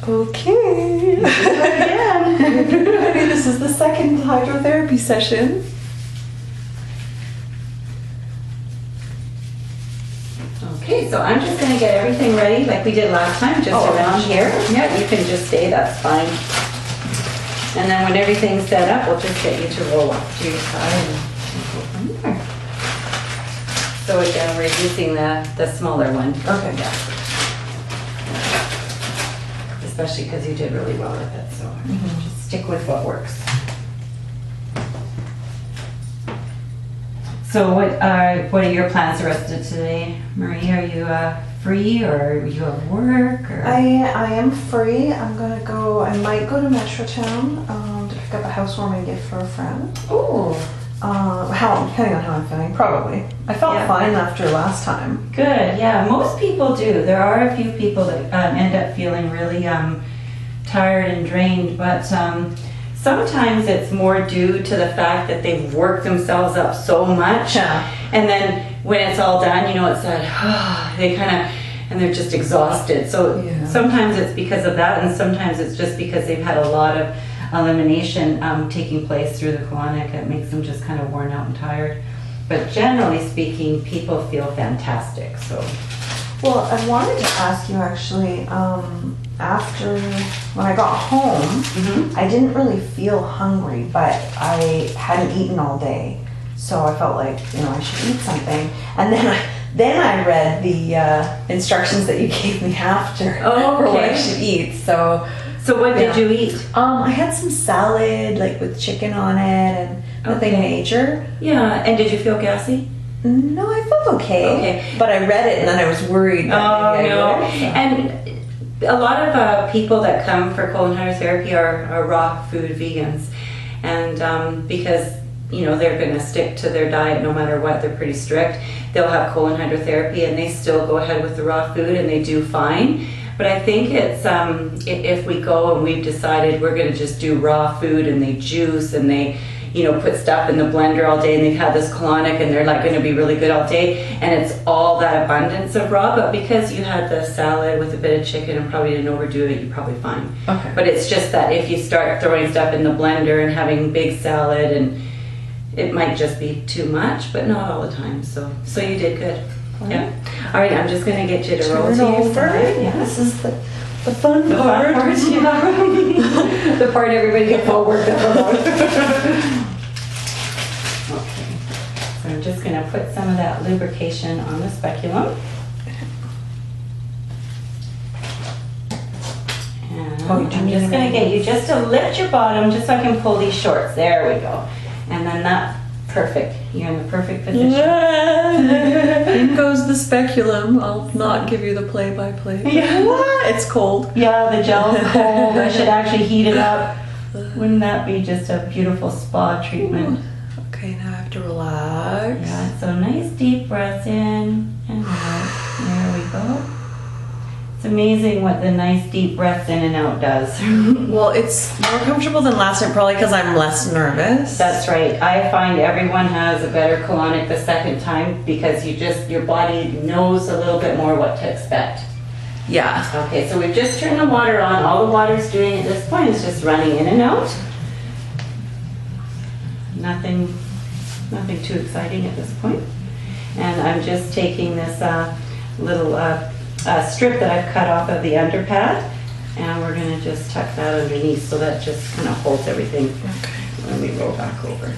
Okay. Again. This is the second hydrotherapy session. Okay, so I'm just going to get everything ready like we did last time, just around here. Yeah, you can just stay, that's fine. And then when everything's set up, we'll just get you to roll up to your side and go from there. So again, we're using the smaller one. Okay. Yeah. Especially because you did really well with it, so just stick with what works. So what are your plans the rest of today, Marie? Are you free, or are you at work? Or? I am free. I might go to Metrotown to pick up a housewarming gift for a friend. Oh. Depending on how I'm feeling, probably. I felt fine after last time. Good, yeah. Most people do. There are a few people that end up feeling really tired and drained, but sometimes it's more due to the fact that they've worked themselves up so much. Yeah. And then when it's all done, it's that, they kind of, and they're just exhausted. So sometimes it's because of that, and sometimes it's just because they've had a lot of elimination taking place through the colonic. It makes them just kind of worn out and tired. But generally speaking, people feel fantastic. So, well, I wanted to ask you actually, after when I got home, I didn't really feel hungry, but I hadn't eaten all day, so I felt like I should eat something. And then I read the instructions that you gave me after for what I should eat. So what did you eat? I had some salad, like with chicken on it, and nothing major. Yeah, and did you feel gassy? No, I felt okay. But I read it and then I was worried. And a lot of people that come for colon hydrotherapy are raw food vegans, and because they're going to stick to their diet no matter what, they're pretty strict. They'll have colon hydrotherapy and they still go ahead with the raw food and they do fine. But I think it's if we go and we've decided we're going to just do raw food and they juice and they put stuff in the blender all day and they've had this colonic and they're like going to be really good all day, and it's all that abundance of raw, but because you had the salad with a bit of chicken and probably didn't overdo it, you're probably fine. Okay. But it's just that if you start throwing stuff in the blender and having big salad, and it might just be too much, but not all the time. So you did good. Yeah. All right, I'm just going to get you to roll to your side. Yeah. This is the fun part. The part everybody gets all worked up about. Okay. So I'm just going to put some of that lubrication on the speculum. And I'm just going to get you just to lift your bottom just so I can pull these shorts. There we go. And then that's perfect. You're in the perfect position. In goes the speculum. I'll not give you the play-by-play. Yeah. It's cold. Yeah, the gel's cold. I should actually heat it up. Wouldn't that be just a beautiful spa treatment? Okay, now I have to relax. Yeah, so nice deep breath in and out. There we go. It's amazing what the nice deep breath in and out does. Well, it's more comfortable than last time, probably because I'm less nervous. That's right. I find everyone has a better colonic the second time because your body knows a little bit more what to expect. Yeah. Okay, so we've just turned the water on. All the water's doing at this point is just running in and out. Nothing too exciting at this point. And I'm just taking this little strip that I've cut off of the underpad, and we're going to just tuck that underneath so that just kind of holds everything when we roll back over.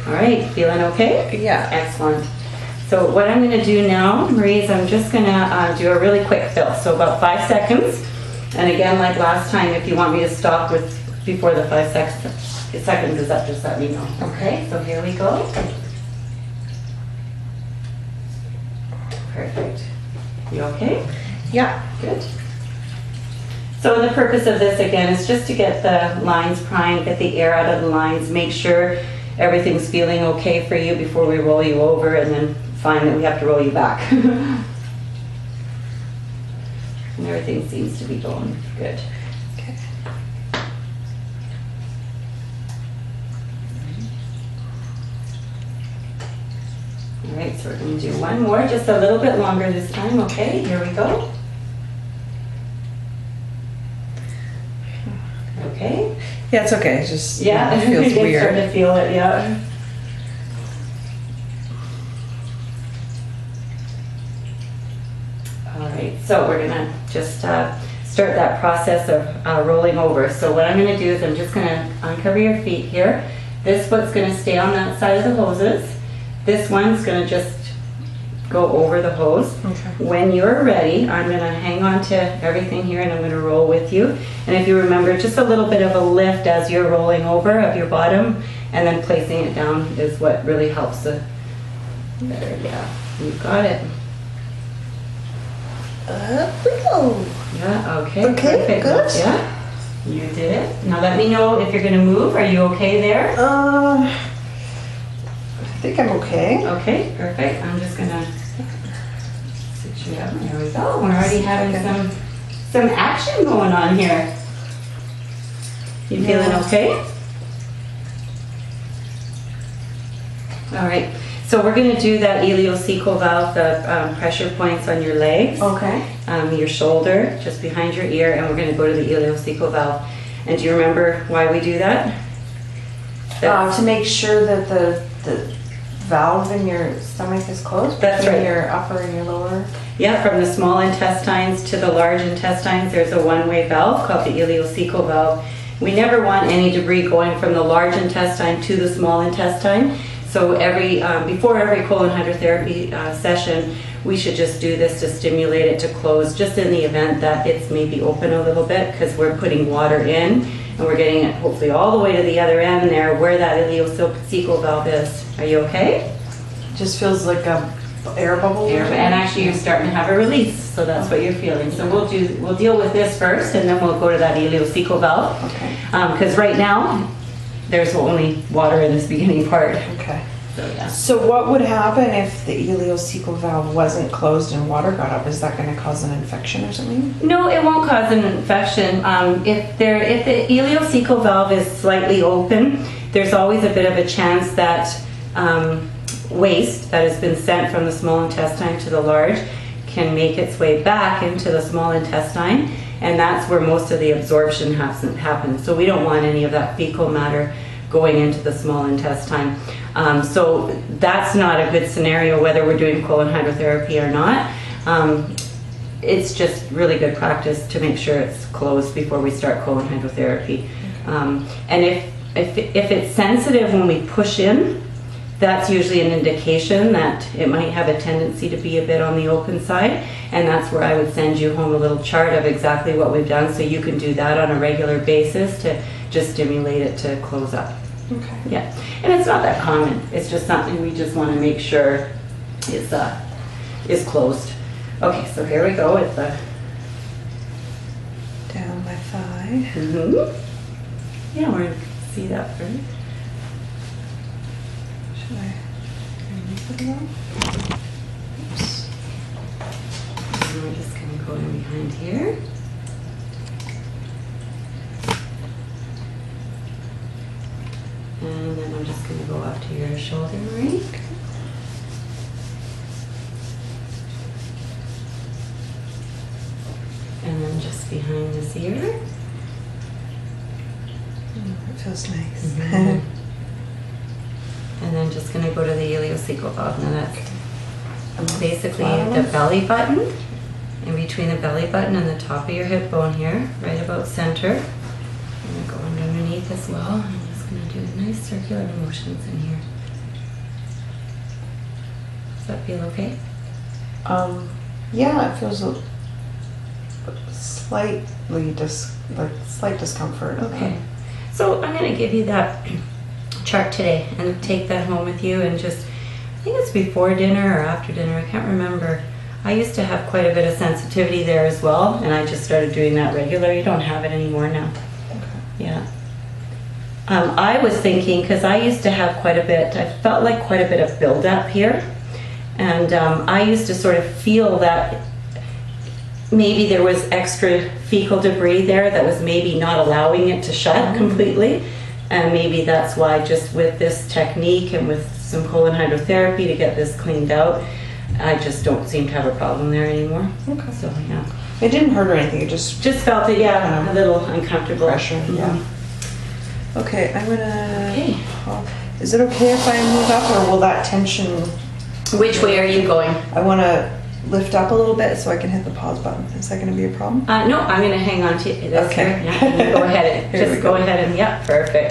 All right, feeling okay? Yeah. Excellent. So what I'm going to do now, Marie, is I'm just going to do a really quick fill, so about 5 seconds. And again, like last time, if you want me to stop before the 5 seconds is up, just let me know. Okay, so here we go. Perfect. You okay? Yeah. Good. So the purpose of this again is just to get the lines primed, get the air out of the lines, make sure everything's feeling okay for you before we roll you over and then find that we have to roll you back. And everything seems to be going good. Okay. All right, so we're going to do one more, just a little bit longer this time. Okay, here we go. okay? Yeah, it's okay. It just Yeah, it feels you weird. start to feel it, yeah. All right, so we're gonna just start that process of rolling over. So what I'm gonna do is I'm just gonna uncover your feet here. This foot's gonna stay on that side of the hoses. This one's gonna just go over the hose. Okay. When you're ready, I'm gonna hang on to everything here and I'm gonna roll with you. And if you remember, just a little bit of a lift as you're rolling over of your bottom and then placing it down is what really helps the, there, yeah, you got it. Up we go. Yeah, okay. Okay, perfect. good. Yeah, you did it. Now let me know if you're gonna move. Are you okay there? I think I'm okay. Okay, perfect. I'm just gonna sit you up. There we go. We're already having some action going on here. You feeling okay? All right. So we're going to do that ileocecal valve, the pressure points on your legs, Okay. your shoulder, just behind your ear, and we're going to go to the ileocecal valve. And do you remember why we do that? To make sure that the valve in your stomach is closed. That's between right. Your upper and your lower. Yeah, from the small intestines to the large intestines, there's a one-way valve called the ileocecal valve. We never want any debris going from the large intestine to the small intestine. So before every colon hydrotherapy session, we should just do this to stimulate it to close, just in the event that it's maybe open a little bit, because we're putting water in and we're getting it hopefully all the way to the other end there where that ileocecal valve is. Are you okay? Just feels like a air bubble. And actually you're starting to have a release, so that's what you're feeling. So we'll deal with this first and then we'll go to that ileocecal valve. Okay. Because right now, there's only water in this beginning part. Okay. So yeah. So what would happen if the ileocecal valve wasn't closed and water got up? Is that going to cause an infection or something? No, it won't cause an infection. If the ileocecal valve is slightly open, there's always a bit of a chance that waste that has been sent from the small intestine to the large can make its way back into the small intestine, and that's where most of the absorption happens. So we don't want any of that fecal matter going into the small intestine. So that's not a good scenario whether we're doing colon hydrotherapy or not. It's just really good practice to make sure it's closed before we start colon hydrotherapy. And if it's sensitive when we push in, that's usually an indication that it might have a tendency to be a bit on the open side, and that's where I would send you home a little chart of exactly what we've done so you can do that on a regular basis to just stimulate it to close up. Okay. Yeah, and it's not that common. It's just something we just want to make sure is closed. Okay, so here we go with the Down my thigh. Yeah, we're gonna see that first. Should I put it on? Oops. And we're just gonna go in behind here. And then I'm just going to go up to your shoulder, Marie. And then just behind this ear. Oh, it feels nice. And then just going to go to the ileocecal valve. Now that's basically the belly button. In between the belly button and the top of your hip bone here, right about center. I'm going to go underneath as well. I'm going to do nice circular motions in here. Does that feel okay? Yeah, it feels slight discomfort. Okay. So I'm going to give you that chart today and take that home with you and just, I think it's before dinner or after dinner, I can't remember. I used to have quite a bit of sensitivity there as well, and I just started doing that regular. You don't have it anymore now. Okay. Yeah. I was thinking, because I used to have quite a bit, I felt like quite a bit of buildup here, and I used to sort of feel that maybe there was extra fecal debris there that was maybe not allowing it to shut completely, and maybe that's why just with this technique and with some colon hydrotherapy to get this cleaned out, I just don't seem to have a problem there anymore. Okay. So yeah. It didn't hurt or anything. It just felt it, yeah, a little uncomfortable. pressure. Mhm. Yeah. Okay, I'm gonna. Okay. Is it okay if I move up, or will that tension? Which way are you going? I want to lift up a little bit so I can hit the pause button. Is that going to be a problem? No, I'm going to hang on to this Okay. here. Yeah, you go ahead and Here we just go ahead and, yeah, perfect.